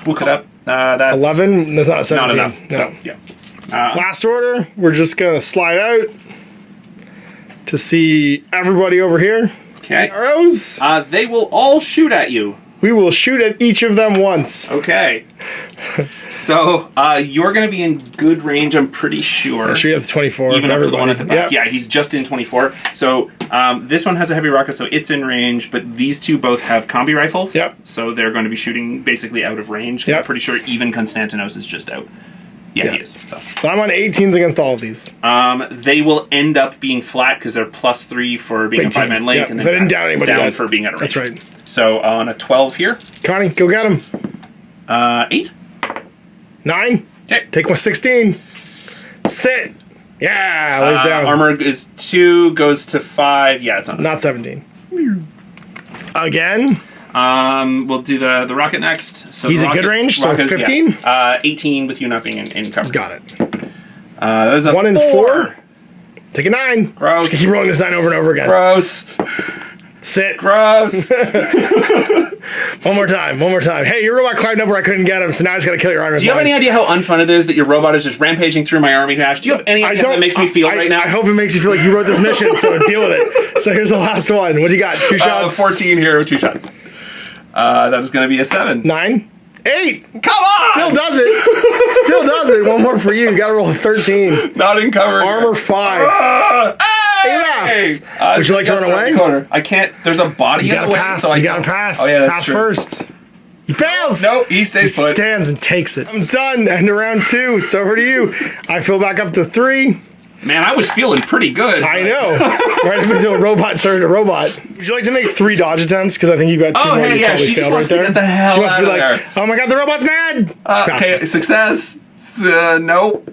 Look it up. That's 11. That's not 17. Not enough. No. So, yeah. Last order. We're just going to slide out to see everybody over here. Okay. Arrows. They will all shoot at you. We will shoot at each of them once. Okay. So, you're going to be in good range, I'm pretty sure. Yeah, we have 24. Even up to the one at the back. Yep. Yeah, he's just in 24. So, this one has a heavy rocket, so it's in range, but these two both have combi rifles. Yep. So, they're going to be shooting basically out of range. Yep. I'm pretty sure even Konstantinos is just out. Yeah, he is. So I'm on 18s against all of these. They will end up being flat because they're plus 3 for being a 5-man link, and then I didn't down anybody down for being out of range. That's right. So on a 12 here. Connie, go get him. 8. 9. Okay. Take one 16. Sit. Yeah, lays down. Armor is 2, goes to 5. Yeah, it's not 17. Again. We'll do the rocket next. So he's in good range, so 15? Yeah. 18 with you not being in cover. Got it. There's a 1 and 4. Take a 9. Gross. Just keep rolling this 9 over and over again. Gross. Sit. Gross. One more time. Hey, your robot climbed up where I couldn't get him, so now I just gotta kill your armor. Do you have any idea how unfun it is that your robot is just rampaging through my army dash? Do you have any idea how that makes me feel right now? I hope it makes you feel like you wrote this mission, so deal with it. So here's the last one. What do you got? 2 shots? 14 here with 2 shots. That is going to be a 7. 9. 8. Come on! Still does it. One more for you. You gotta roll a 13. Not in cover. Armor 5. Hey! Would you like to run away? I can't. There's a body in the way. Pass. So you gotta pass. Oh, yeah, pass true. first. He fails. No, he stays He put. stands and takes it. I'm done. End of round 2. It's over to you. I fill back up to 3. Man, I was feeling pretty good. I know. Right up until a robot turned a robot. Would you like to make 3 dodge attempts? Because I think you've got 2 more hey, you yeah, probably she just failed wants right to there. get the hell She must out be of like, there. oh my god, the robot's mad! Okay, success. No.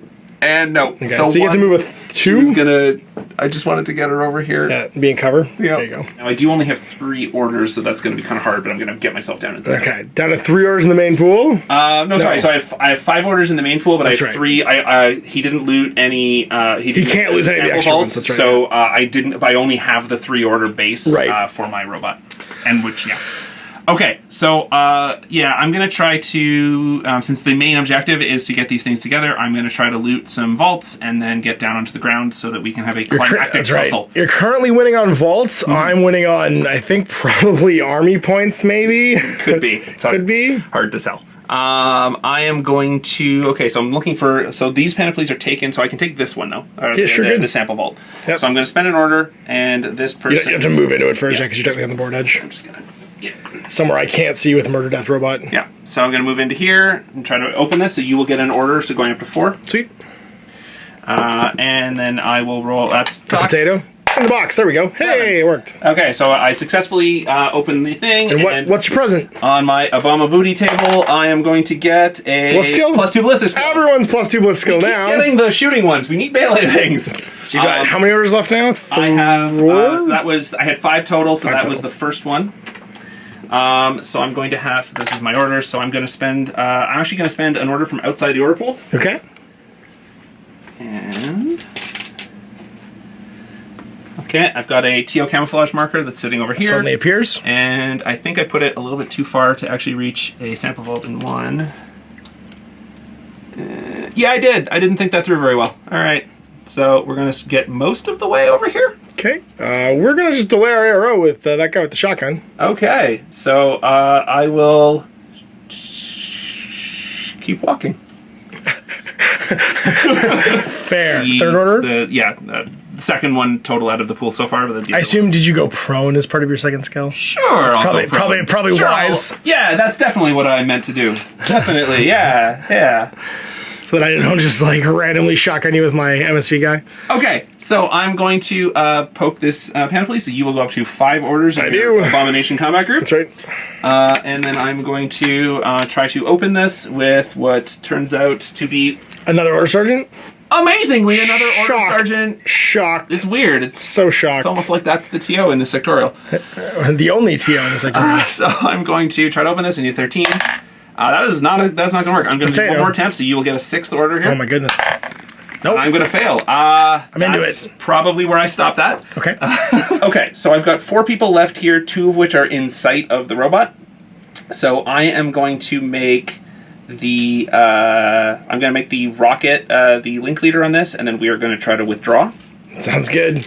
And no. Okay, so you get to move with 2? I just wanted to get her over here. Yeah, be in cover. Yeah. There you go. Now, I do only have 3 orders, so that's going to be kind of hard, but I'm going to get myself down into Okay, down to 3 orders in the main pool. No, sorry. So I have 5 orders in the main pool, but That's I have right. 3. He didn't loot any. He can't lose any of the extra ones, that's right. So I didn't. But I only have the 3 order base Right. for my robot, and which Okay, so I'm gonna try to since the main objective is to get these things together, I'm gonna try to loot some vaults and then get down onto the ground so that we can have a climactic That's right. tussle. You're currently winning on vaults. I'm winning on, I think, probably army points, maybe. Could be. Could be. Hard to tell. I am going to. Okay, so I'm looking for. So these panoplies are taken, so I can take this one though. The sample vault. Yep. So I'm going to spend an order, and this person. You have to move into it first, because you're technically on the board edge. I'm just gonna. Yeah. Somewhere I can't see with a murder death robot. Yeah. So I'm going to move into here and try to open this. So you will get an order, so going up to 4. Sweet. And then I will roll. That's A potato. In the box. There we go. Hey, it worked. Okay, so I successfully opened the thing. And what's your present? On my Obama booty table, I am going to get a +2 ballistic skill. Everyone's +2 ballistic skill now. Getting the shooting ones. We need melee things. So you got how many orders left now? 4? I have. So I had 5 total. So that was the first one. So I'm going to have. So this is my order. So I'm going to spend. I'm actually going to spend an order from outside the order pool. Okay. And. Okay, I've got a teal camouflage marker that's sitting over here. Suddenly appears. And I think I put it a little bit too far to actually reach a sample vault in 1. Yeah, I did. I didn't think that through very well. All right, so we're going to get most of the way over here. Okay, we're going to just delay our arrow with that guy with the shotgun. Okay, so I will keep walking. Fair. Third order? The second one total out of the pool so far. But I assume, did you go prone as part of your second skill? Sure. Probably sure, wise. Yeah, that's definitely what I meant to do. Definitely, yeah. So that I don't just like randomly shotgun you with my MSV guy. Okay, so I'm going to poke this panoply, so you will go up to 5 orders in I your do. Abomination combat group. That's right. And then I'm going to try to open this with what turns out to be... Another order sergeant? Amazingly, another order Shocked. sergeant. Shocked. It's weird. It's so shocked. It's almost like that's the TO in the sectorial. The only TO in the sectorial. So I'm going to try to open this. I need 13. That's not going to work. I'm going to do one more attempt, so you will get a 6th order here. Oh my goodness. Nope. I'm going to fail. I'm into That's it. probably where I stop that. Okay. Okay, so I've got 4 people left here, 2 of which are in sight of the robot. So I am going to make the rocket the link leader on this, and then we are going to try to withdraw. Sounds good.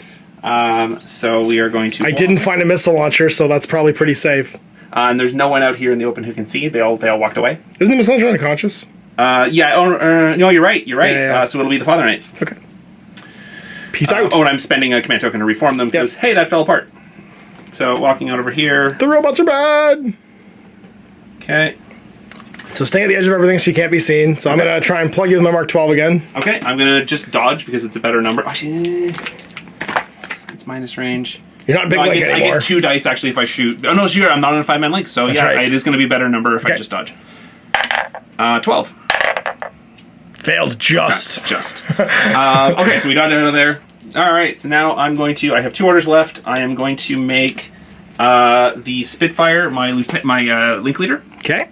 So we are going to. I didn't find a missile launcher, so that's probably pretty safe. And there's no one out here in the open who can see. They all walked away. Isn't the missile launcher unconscious? Yeah. No, you're right. You're right. Yeah. So it'll be the Father Knight. Okay. Peace out. And I'm spending a command token to reform them because hey, that fell apart. So walking out over here. The robots are bad. Okay. So stay at the edge of everything so you can't be seen. So I'm going to try and plug you with my Mark 12 again. Okay, I'm going to just dodge because it's a better number. Actually, it's minus range. You're not big link anymore. I get 2 dice actually if I shoot. Oh no, sure, I'm not on a 5-man link, so That's right. it is going to be a better number if I just dodge. 12. Failed just. Just. Okay, so we got out of there. All right, so now I'm going to. I have 2 orders left. I am going to make the Spitfire my link leader. Okay.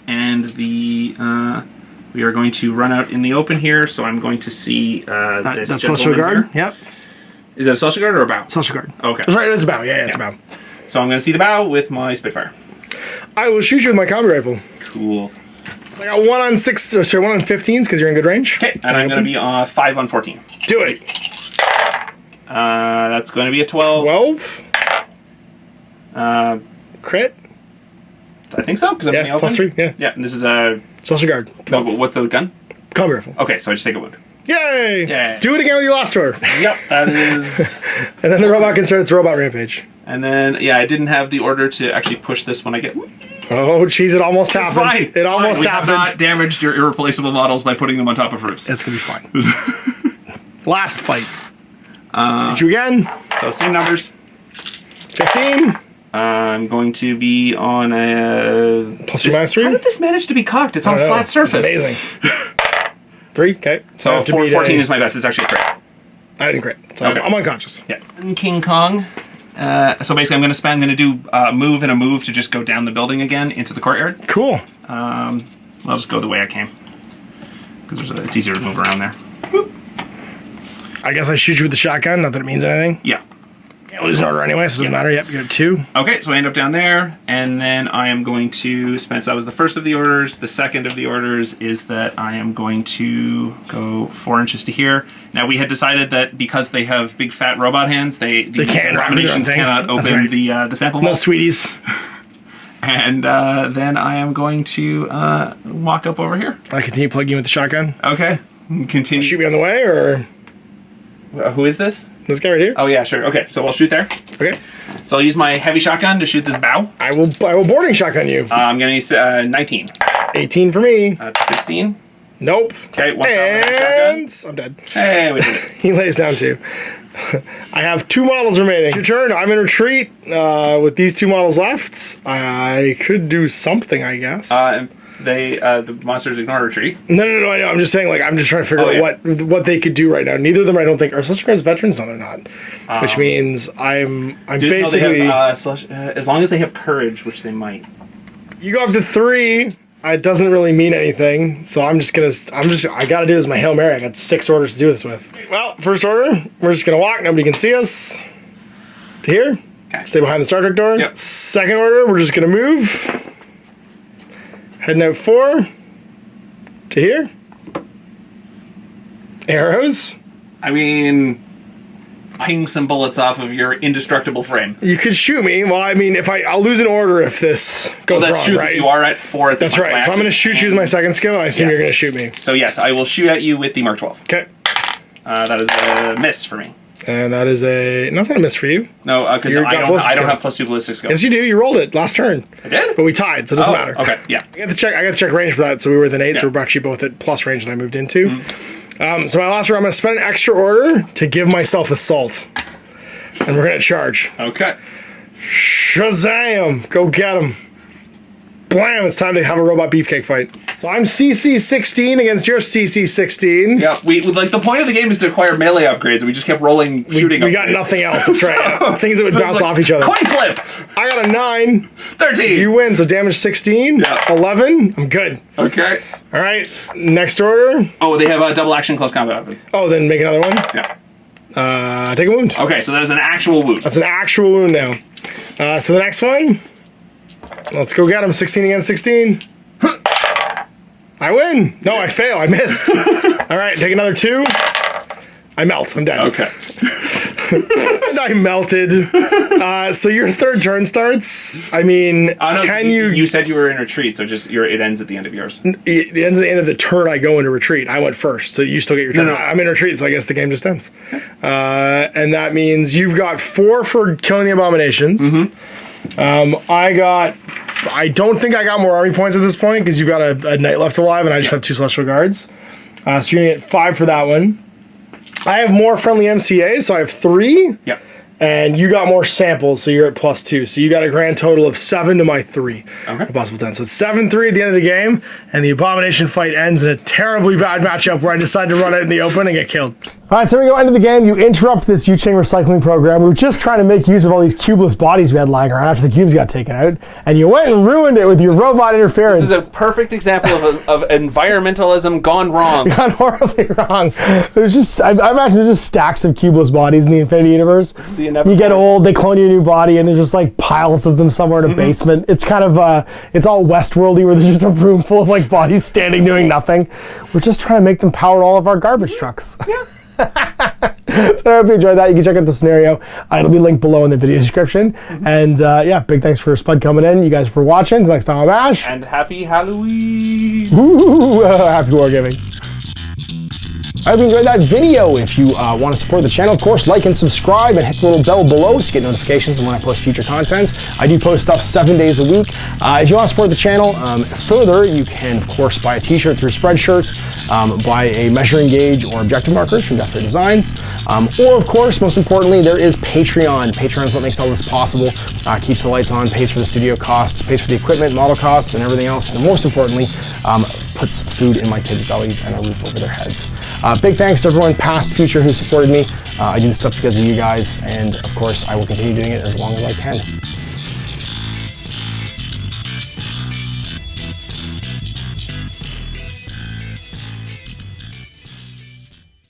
And we are going to run out in the open here, so I'm going to see this That's Celestial Guard? Here. Yep. Is that a Celestial Guard or a bow? Celestial Guard. Okay. That's right, it's a bow. Yeah, it's a bow. So I'm going to see the bow with my Spitfire. I will shoot you with my combi rifle. Cool. I got 1 on 15s because you're in good range. Okay, and I'm going to be 5 on 14. Do it. That's going to be a 12. 12? Crit? I think so, because I'm in the open. +3, yeah. Yeah, and this is a... Celestial Guard. 12. What's the gun? Combi rifle. Okay, so I just take a wound. Yay! Yay. Do it again with your last order. Yep, that is... And then the robot can start its robot rampage. And then, yeah, I didn't have the order to actually push this when I get... Oh, jeez, it almost happened. Fine. It almost We happened. have not damaged your irreplaceable models by putting them on top of roofs. It's going to be fine. Last fight. Did you again? So same numbers. 15. I'm going to be on a... Plus or minus 3? How did this manage to be cocked? It's on a flat surface. It's amazing. 3, okay. So 14 is my best. It's actually a crit. I didn't crit. So Okay. I'm unconscious. Yeah. And King Kong. So basically I'm going to do a move and a move to just go down the building again into the courtyard. Cool. I'll just go the way I came. Because it's easier to move around there. I guess I shoot you with the shotgun, not that it means anything. Yeah. Can't lose an order anyway, so it doesn't matter. Yep, you got 2. Okay, so I end up down there, and then I am going to spend, so that was the first of the orders. The second of the orders is that I am going to go 4 inches to here. Now, we had decided that because they have big fat robot hands, the can't Abominations cannot open the sample No vault. sweeties. And then I am going to walk up over here. I continue plugging you with the shotgun. Okay, continue. Shoot me on the way, or Who is this? this guy right here? Oh yeah, sure. Okay, so I'll shoot there. Okay. So I'll use my heavy shotgun to shoot this bow. I will boarding shotgun you. I'm gonna use 19. 18 for me. 16. Nope. Okay, one shot with a shotgun. And I'm dead. Hey, we did it. He lays down 2. I have 2 models remaining. It's your turn. I'm in retreat with these 2 models left. I could do something, I guess. The monsters ignore retreat. No, I know. I'm just saying, like, I'm just trying to figure out what they could do right now. Neither of them, I don't think, are Celestial Guards veterans. No, they're not. Which means I'm basically. They have, as long as they have courage, which they might. You go up to 3. It doesn't really mean anything, so I gotta do this my Hail Mary. I got 6 orders to do this with. Well, first order, we're just gonna walk. Nobody can see us. To here. Okay. Stay behind the Star Trek door. Yep. Second order, we're just gonna move. Heading out 4. To here. Arrows. I mean, ping some bullets off of your indestructible frame. You could shoot me. Well, I mean, I'll lose an order if this goes Well, that's wrong, true. right? You are at 4 at this That's right. So I'm gonna shoot you with my second skill. I assume Yeah. you're gonna shoot me. So yes, I will shoot at you with the Mark 12. Okay. That is a miss for me. And that is no, it's not a miss for you. No, because I don't have +2 ballistic skill. Yes, you do. You rolled it last turn. I did? But we tied, so it doesn't matter. Okay, yeah. I got to check range for that, so we were within 8, so Yeah. we're actually both at plus range that I moved into. So my last order, I'm going to spend an extra order to give myself assault. And we're going to charge. Okay. Shazam! Go get him. Blam! It's time to have a robot beefcake fight. So I'm CC 16 against your CC 16. Yeah, the point of the game is to acquire melee upgrades, and we just kept rolling shooting. We got upgrades. nothing else. That's right. Things that would bounce off each other. Coin flip. I got a 9. 13. You win, so damage 16. Yeah. 11. I'm good. Okay. All right. Next order. Oh, they have double action close combat weapons. Oh, then make another one. Yeah. Take a wound. Okay, so that is an actual wound. That's an actual wound now. So the next one. Let's go get him. 16 against 16. I win. No, I fail. I missed. All right, take another 2. I melt. I'm dead. Okay. And I melted. So your third turn starts. I mean, can you? You said you were in retreat, so it ends at the end of yours. It ends at the end of the turn. I go into retreat. I went first, so you still get your turn. No. I'm in retreat, so I guess the game just ends. And that means you've got 4 for killing the Abominations. I don't think I got more army points at this point because you've got a knight left alive, and I just have 2 Celestial Guards. So you're gonna get 5 for that one. I have more friendly MCAs, so I have 3. Yep. And you got more samples, so you're at +2. So you got a grand total of 7 to my 3. Okay. A possible 10. So it's 7-3 at the end of the game, and the Abomination fight ends in a terribly bad matchup where I decide to run out in the open and get killed. All right, so here we go. End of the game. You interrupt this Yu Jing recycling program. We were just trying to make use of all these cubeless bodies we had lying around after the cubes got taken out, and you went and ruined it with your robot interference. This is a perfect example of environmentalism gone wrong. Gone horribly wrong. There's just, I imagine there's just stacks of cubeless bodies in the Infinity Universe. You get old, they clone you a new body, and there's just like piles of them somewhere in a basement. It's kind of, it's all Westworldy where there's just a room full of like bodies standing doing nothing. We're just trying to make them power all of our garbage trucks. Yeah. So I hope you enjoyed that. You can check out the scenario. It'll be linked below in the video description. And yeah, big thanks for Spud coming in. You guys for watching. Until next time, I'm Ash. And happy Halloween. Ooh, happy wargaming. I hope you enjoyed that video. If you want to support the channel, of course, like and subscribe and hit the little bell below so you get notifications when I post future content. I do post stuff 7 days a week. If you want to support the channel further, you can, of course, buy a t-shirt through Spreadshirt, buy a measuring gauge or objective markers from Death Ray Designs, or, of course, most importantly, there is Patreon. Patreon is what makes all this possible, keeps the lights on, pays for the studio costs, pays for the equipment, model costs, and everything else, and most importantly, puts food in my kids' bellies and a roof over their heads. Big thanks to everyone, past, future, who supported me. I do this stuff because of you guys, and of course, I will continue doing it as long as I can.